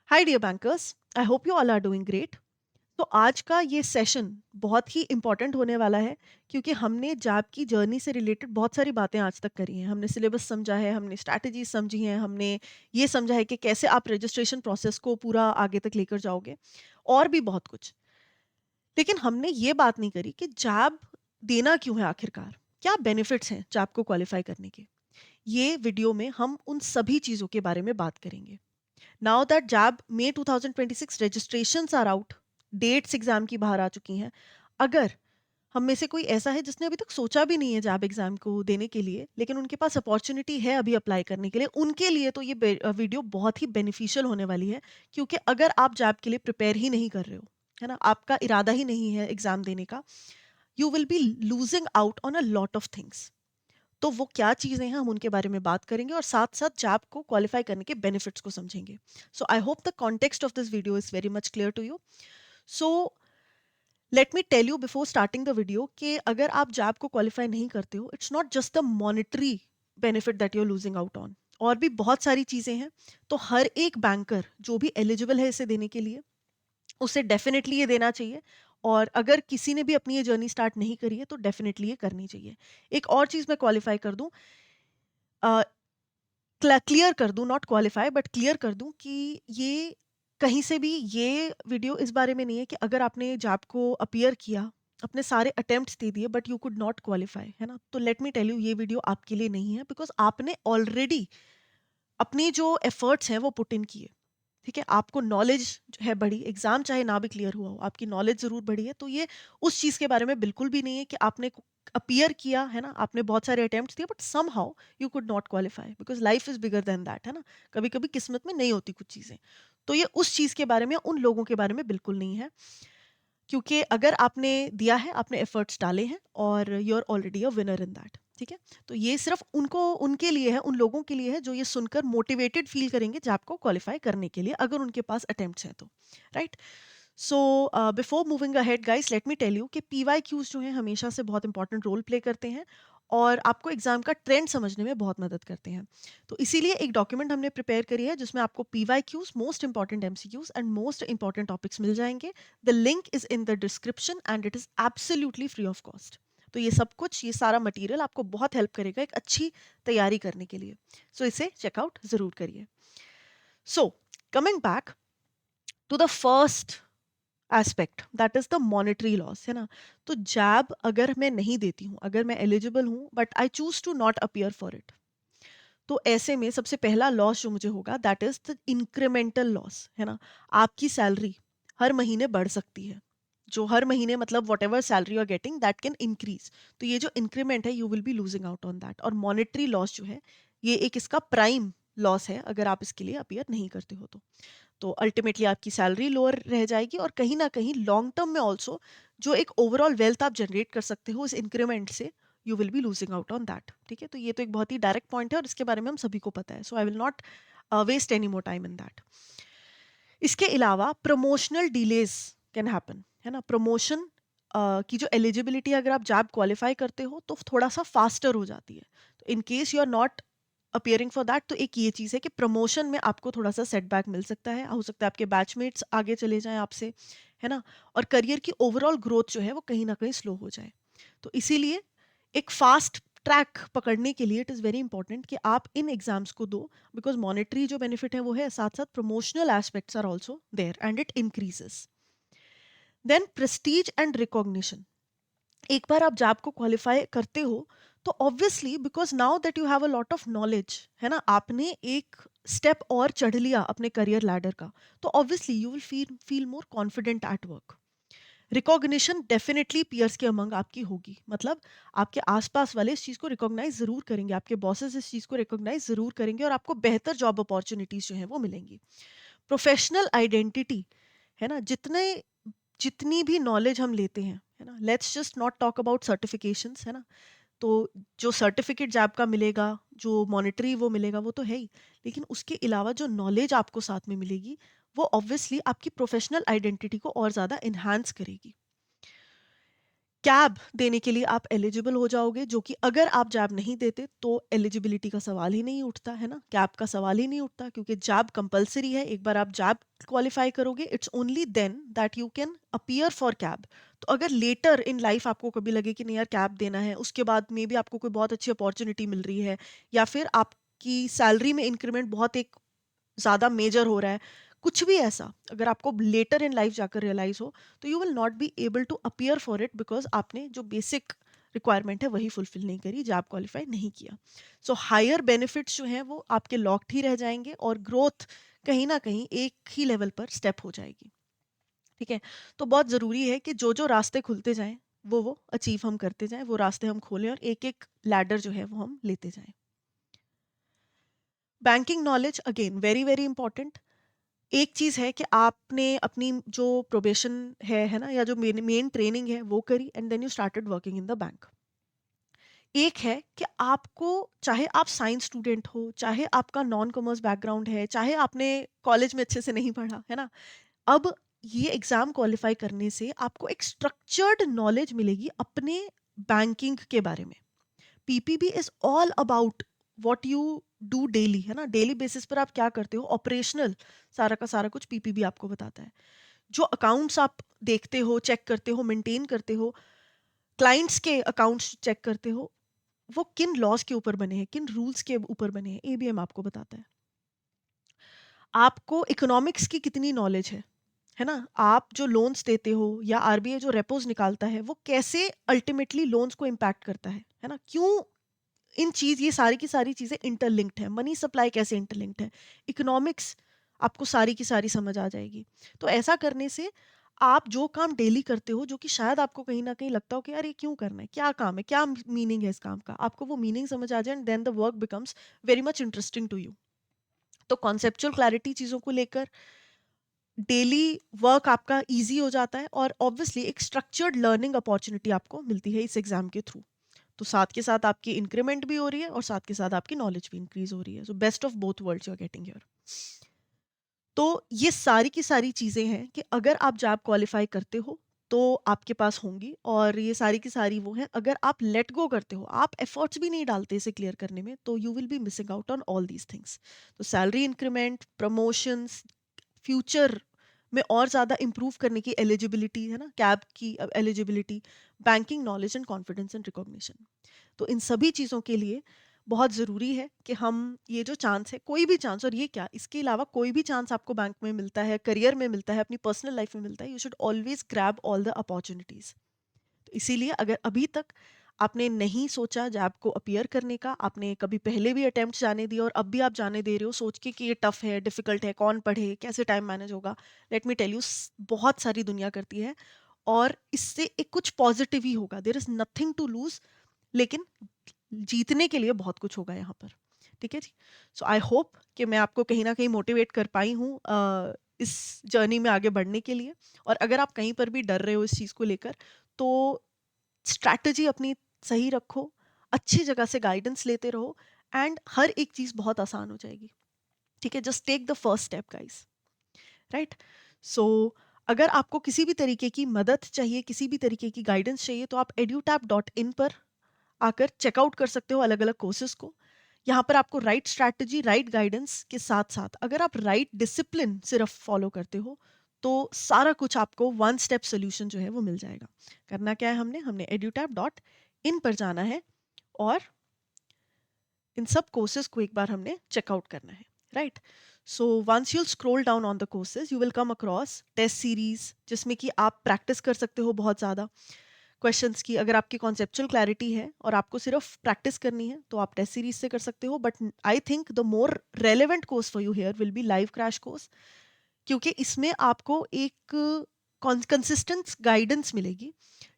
Hi dear bankers, I hope you all are doing great. तो आज का ये सेशन बहुत ही इम्पोर्टेंट होने वाला है क्योंकि हमने जैब की जर्नी से रिलेटेड बहुत सारी बातें आज तक करी हैं। हमने सिलेबस समझा है, हमने स्ट्रैटेजीज समझी हैं, हमने ये समझा है कि कैसे आप रजिस्ट्रेशन प्रोसेस को पूरा आगे तक लेकर जाओगे और भी बहुत कुछ। लेकिन हमने ये बात नहीं करी कि जैब देना क्यों है आखिरकार, क्या बेनिफिट्स हैं जैब को क्वालिफाई करने के। ये वीडियो में हम उन सभी चीज़ों के बारे में बात करेंगे। Now that JAB May 2026 registrations are out, dates exam की बाहर आ चुकी हैं। अगर हम में से कोई ऐसा है जिसने अभी तक सोचा भी नहीं है जैब एग्जाम को देने के लिए, लेकिन उनके पास अपॉर्चुनिटी है अभी अप्लाई करने के लिए, उनके लिए तो ये वीडियो बहुत ही बेनिफिशियल होने वाली है। क्योंकि अगर आप जैब के लिए प्रिपेयर ही नहीं कर रहे हो, है ना, आपका इरादा ही नहीं है एग्जाम देने का, you will be losing out on a lot of things. तो वो क्या चीज़ें हैं हम उनके बारे में बात करेंगे और साथ साथ जैब को क्वालिफाई करने के बेनिफिट्स को समझेंगे। So I hope the context of this video is very much clear to you. So let me tell you before starting the video कि अगर आप जैब को क्वालिफाई नहीं करते हो, it's not just the monetary benefit that you are losing out on, और भी बहुत सारी चीज़ें हैं। तो हर एक बैंकर जो भी एलिजिबल है इसे देने के लिए, उसे डेफिनेटली ये देना चाहिए। और अगर किसी ने भी अपनी ये जर्नी स्टार्ट नहीं करी है तो डेफिनेटली ये करनी चाहिए। एक और चीज़ मैं क्वालिफाई कर दूं, क्लियर कर दूं, नॉट क्वालिफाई बट क्लियर कर दूं कि ये कहीं से भी ये वीडियो इस बारे में नहीं है कि अगर आपने जॉब को अपीयर किया, अपने सारे अटेम्प्ट्स दे दिए but you could not qualify, है ना, तो लेट मी टेल यू ये वीडियो आपके लिए नहीं है। बिकॉज आपने ऑलरेडी अपनी जो एफर्ट्स हैं वो पुट इन किए। ठीक है, आपको नॉलेज है बढ़ी, एग्जाम चाहे ना भी क्लियर हुआ हो, आपकी नॉलेज जरूर बढ़ी है। तो ये उस चीज के बारे में बिल्कुल भी नहीं है कि आपने अपीयर किया, है ना, आपने बहुत सारे अटेम्प्ट्स दिए but somehow you could not qualify, because life is bigger than that, है ना। कभी कभी किस्मत में नहीं होती कुछ चीजें। तो ये उस चीज के बारे में, उन लोगों के बारे में बिल्कुल नहीं है। क्योंकि अगर आपने दिया है, आपने एफर्ट्स डाले हैं और you are already a winner in that. ठीक है, तो ये सिर्फ उनको, उनके लिए है, उन लोगों के लिए है जो ये सुनकर मोटिवेटेड फील करेंगे जॉब को क्वालिफाई करने के लिए, अगर उनके पास अटेम्प्ट्स हैं तो। Right. So before moving ahead guys, let me tell you कि पीवाई क्यूज जो हैं हमेशा से बहुत इंपॉर्टेंट रोल प्ले करते हैं और आपको एग्जाम का ट्रेंड समझने में बहुत मदद करते हैं। तो इसीलिए एक डॉक्यूमेंट हमने प्रिपेयर करी है जिसमें आपको PY Qs, most important MCQs and most important topics मिल जाएंगे। The link is in the description and it is absolutely free of cost. तो ये सब कुछ, ये सारा मटेरियल आपको बहुत हेल्प करेगा एक अच्छी तैयारी करने के लिए। सो इसे चेकआउट जरूर करिए। So coming back to the first aspect, that is the monetary loss, है ना। तो जैब अगर मैं नहीं देती हूँ, अगर मैं एलिजिबल हूँ but I choose to not appear for it, तो ऐसे में सबसे पहला लॉस जो मुझे होगा that is the incremental loss, है ना। आपकी सैलरी हर महीने बढ़ सकती है, जो हर महीने मतलब whatever salary you are getting that can increase. तो ये जो इंक्रीमेंट है, you will be losing out on that. और मॉनेटरी लॉस जो है, ये एक इसका प्राइम लॉस है अगर आप इसके लिए अपियर नहीं करते हो तो अल्टीमेटली आपकी सैलरी लोअर रह जाएगी और कहीं ना कहीं लॉन्ग टर्म में ऑल्सो जो एक ओवरऑल वेल्थ आप जनरेट कर सकते हो इस इंक्रीमेंट से, you will be losing out on that. ठीक है, तो ये तो एक बहुत ही डायरेक्ट पॉइंट है और इसके बारे में हम सभी को पता है। So I will not waste any more time in that. इसके अलावा प्रमोशनल डिलेज कैन हैपन, है ना। प्रमोशन की जो एलिजिबिलिटी, अगर आप जॉब क्वालिफाई करते हो तो थोड़ा सा फास्टर हो जाती है। तो in case you are not appearing for that, तो एक ये चीज़ है कि प्रमोशन में आपको थोड़ा सा सेटबैक मिल सकता है, हो सकता है आपके बैचमेट्स आगे चले जाएं आपसे, है ना। और करियर की ओवरऑल ग्रोथ जो है वो कहीं ना कहीं स्लो हो जाए। तो इसीलिए एक फास्ट ट्रैक पकड़ने के लिए इट इज़ वेरी इंपॉर्टेंट कि आप इन एग्जाम्स को दो। बिकॉज मॉनेटरी जो बेनिफिट है वो है, साथ साथ promotional aspects are also there and it increases. Then prestige and recognition. एक बार आप जॉब को क्वालिफाई करते हो तो obviously, because now that you have a lot of knowledge, है ना, आपने एक स्टेप और चढ़ लिया अपने करियर लैडर का, तो obviously you will feel feel more confident at work. Recognition definitely peers के अमंग आपकी होगी, मतलब आपके आसपास वाले इस चीज़ को रिकॉग्नाइज ज़रूर करेंगे, आपके बॉसेस इस चीज़ को रिकॉग्नाइज ज़रूर करेंगे और आपको बेहतर जॉब अपॉर्चुनिटीज़ जो हैं वो मिलेंगी। प्रोफेशनल आइडेंटिटी, है ना, जितने जितनी भी नॉलेज हम लेते हैं, है ना, let's just not talk about certifications, है ना। तो जो सर्टिफिकेट जॉब का मिलेगा, जो मॉनेटरी वो मिलेगा, वो तो है ही, लेकिन उसके अलावा जो नॉलेज आपको साथ में मिलेगी वो ऑब्वियसली आपकी प्रोफेशनल आइडेंटिटी को और ज़्यादा इन्हांस करेगी। कैब देने के लिए आप एलिजिबल हो जाओगे, जो कि अगर आप जैब नहीं देते तो एलिजिबिलिटी का सवाल ही नहीं उठता है ना, कैब का सवाल ही नहीं उठता, क्योंकि जैब कंपलसरी है। एक बार आप जैब क्वालिफाई करोगे, it's only then that you can appear for CAIIB. तो अगर लेटर इन लाइफ आपको कभी लगे कि नहीं यार कैब देना है, उसके बाद मे बी आपको कोई बहुत अच्छी अपॉर्चुनिटी मिल रही है, या फिर आपकी सैलरी में इंक्रीमेंट बहुत एक ज़्यादा मेजर हो रहा है, कुछ भी ऐसा अगर आपको लेटर इन लाइफ जाकर रियलाइज हो, तो you will not be able to appear for it, because आपने जो बेसिक रिक्वायरमेंट है वही फुलफिल नहीं करी, जॉब क्वालिफाई नहीं किया। सो हायर बेनिफिट्स जो हैं वो आपके लॉक्ड ही रह जाएंगे, और ग्रोथ कहीं ना कहीं एक ही लेवल पर स्टेप हो जाएगी। ठीक है, तो बहुत ज़रूरी है कि जो जो रास्ते खुलते जाएं वो अचीव हम करते जाएं, वो रास्ते हम खोलें और एक एक लैडर जो है वो हम लेते जाएं। Banking knowledge again very very important. एक चीज़ है कि आपने अपनी जो प्रोबेशन है ना, या जो मेन मेन ट्रेनिंग है वो करी, and then you started working in the bank. एक है कि आपको, चाहे आप साइंस स्टूडेंट हो, चाहे आपका नॉन कॉमर्स बैकग्राउंड है, चाहे आपने कॉलेज में अच्छे से नहीं पढ़ा है ना, अब ये एग्जाम क्वालिफाई करने से आपको एक स्ट्रक्चर्ड नॉलेज मिलेगी अपने बैंकिंग के बारे में। PPB is all about what you do daily, है ना, डेली बेसिस पर आप क्या करते हो, ऑपरेशनल सारा का सारा कुछ पीपीबी आपको बताता है। जो अकाउंट्स आप देखते हो, चेक करते हो, मेंटेन करते हो, क्लाइंट्स के अकाउंट्स चेक करते हो, वो किन लॉज के ऊपर बने हैं, किन रूल्स के ऊपर बने हैं, एबीएम आपको बताता है। आपको इकोनॉमिक्स की कितनी नॉलेज है ना, आप जो लोन्स देते हो या आरबीआई जो रेपोज निकालता है वो कैसे अल्टीमेटली लोन्स को इम्पैक्ट करता है ना, क्यों इन चीज ये सारी की सारी चीजें इंटरलिंक्ड है, मनी सप्लाई कैसे इंटरलिंक्ड है, इकोनॉमिक्स आपको सारी की सारी समझ आ जाएगी। तो ऐसा करने से आप जो काम डेली करते हो, जो कि शायद आपको कहीं ना कहीं लगता हो कि यार ये क्यों करना है, क्या काम है, क्या मीनिंग है इस काम का, आपको वो मीनिंग समझ आ जाए, and then the work becomes very much interesting to you. तो कॉन्सेप्चुअल क्लैरिटी चीज़ों को लेकर डेली वर्क आपका इजी हो जाता है, और ऑब्वियसली एक स्ट्रक्चर्ड लर्निंग अपॉर्चुनिटी आपको मिलती है इस एग्जाम के थ्रू। तो साथ के साथ आपकी इंक्रीमेंट भी हो रही है, और साथ के साथ आपकी नॉलेज भी इंक्रीज हो रही है, so best of both worlds you are getting here. तो ये सारी की सारी चीज़ें हैं कि अगर आप जॉब क्वालिफाई करते हो तो आपके पास होंगी, और ये सारी की सारी वो हैं, अगर आप लेट गो करते हो, आप एफर्ट्स भी नहीं डालते इसे क्लियर करने में, तो you will B missing out on all these things. तो सैलरी इंक्रीमेंट, प्रमोशंस, फ्यूचर में और ज़्यादा इम्प्रूव करने की एलिजिबिलिटी, है ना, कैब की eligibility, banking knowledge and confidence and recognition. तो इन सभी चीज़ों के लिए बहुत ज़रूरी है कि हम ये जो चांस है, कोई भी चांस, और ये क्या, इसके अलावा कोई भी चांस आपको बैंक में मिलता है, करियर में मिलता है, अपनी पर्सनल लाइफ में मिलता है, you should always grab all the opportunities. तो इसीलिए अगर अभी तक आपने नहीं सोचा जैब को अपीयर करने का, आपने कभी पहले भी अटेम्प्ट जाने दिए और अब भी आप जाने दे रहे हो सोच के कि ये टफ है, डिफिकल्ट है, कौन पढ़े, कैसे टाइम मैनेज होगा, लेट मी टेल यू, बहुत सारी दुनिया करती है, और इससे एक कुछ पॉजिटिव ही होगा, there is nothing to lose, लेकिन जीतने के लिए बहुत कुछ होगा यहाँ पर। ठीक है जी। सो आई होप कि मैं आपको कहीं ना कहीं मोटिवेट कर पाई हूँ इस जर्नी में आगे बढ़ने के लिए। और अगर आप कहीं पर भी डर रहे हो इस चीज़ को लेकर, तो स्ट्रैटेजी अपनी सही रखो, अच्छी जगह से गाइडेंस लेते रहो, एंड हर एक चीज़ बहुत आसान हो जाएगी। ठीक है, just take the first step guys, right. So अगर आपको किसी भी तरीके की मदद चाहिए, किसी भी तरीके की गाइडेंस चाहिए, तो आप edutap.in पर आकर चेकआउट कर सकते हो अलग अलग कोर्सेज को। यहाँ पर आपको राइट स्ट्रैटेजी, राइट गाइडेंस के साथ साथ अगर आप राइट डिसिप्लिन सिर्फ फॉलो करते हो, तो सारा कुछ आपको वन स्टेप सोल्यूशन जो है वो मिल जाएगा। करना क्या है, हमने edutap.in पर जाना है, और इन सब कोर्सेज को एक बार हमने चेकआउट करना है, right. So once you'll scroll down on the courses you will come across test series, जिसमें कि आप प्रैक्टिस कर सकते हो बहुत ज़्यादा क्वेश्चंस की। अगर आपकी कॉन्सेप्चुअल क्लैरिटी है और आपको सिर्फ प्रैक्टिस करनी है, तो आप टेस्ट सीरीज से कर सकते हो, but I think the more relevant course for you here will be live crash course, क्योंकि इसमें आपको एक कंसिस्टेंट गाइडेंस मिलेगी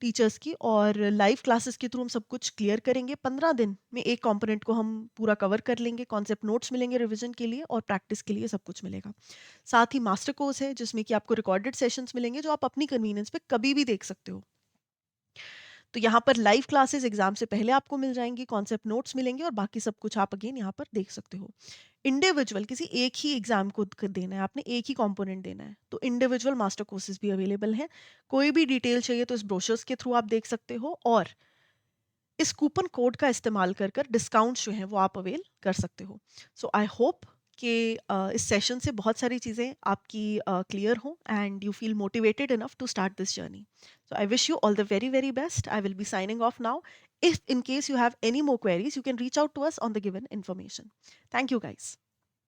टीचर्स की, और लाइव क्लासेस के थ्रू हम सब कुछ क्लियर करेंगे। 15 दिन में एक कंपोनेंट को हम पूरा कवर कर लेंगे, कॉन्सेप्ट नोट्स मिलेंगे रिवीजन के लिए, और प्रैक्टिस के लिए सब कुछ मिलेगा। साथ ही मास्टर कोर्स है जिसमें कि आपको रिकॉर्डेड सेशंस मिलेंगे, जो आप अपनी कन्वीनियंस पे कभी भी देख सकते हो। तो यहाँ पर लाइव क्लासेस एग्जाम से पहले आपको मिल जाएंगी, कॉन्सेप्ट नोट्स मिलेंगे और बाकी सब कुछ आप अगेन यहाँ पर देख सकते हो। इंडिविजुअल किसी एक ही एग्जाम को देना है, आपने एक ही कंपोनेंट देना है, तो इंडिविजुअल मास्टर कोर्सेज भी अवेलेबल हैं। कोई भी डिटेल चाहिए तो इस ब्रोशर्स के थ्रू आप देख सकते हो, और इस कूपन कोड का इस्तेमाल कर कर डिस्काउंट जो हैं वो आप अवेल कर सकते हो। सो आई होप कि इस सेशन से बहुत सारी चीज़ें आपकी क्लियर हों and you feel motivated enough to start this journey. So I wish you all the very very best. I will be signing off now. If in case you have any more queries, you can reach out to us on the given information. Thank you, guys.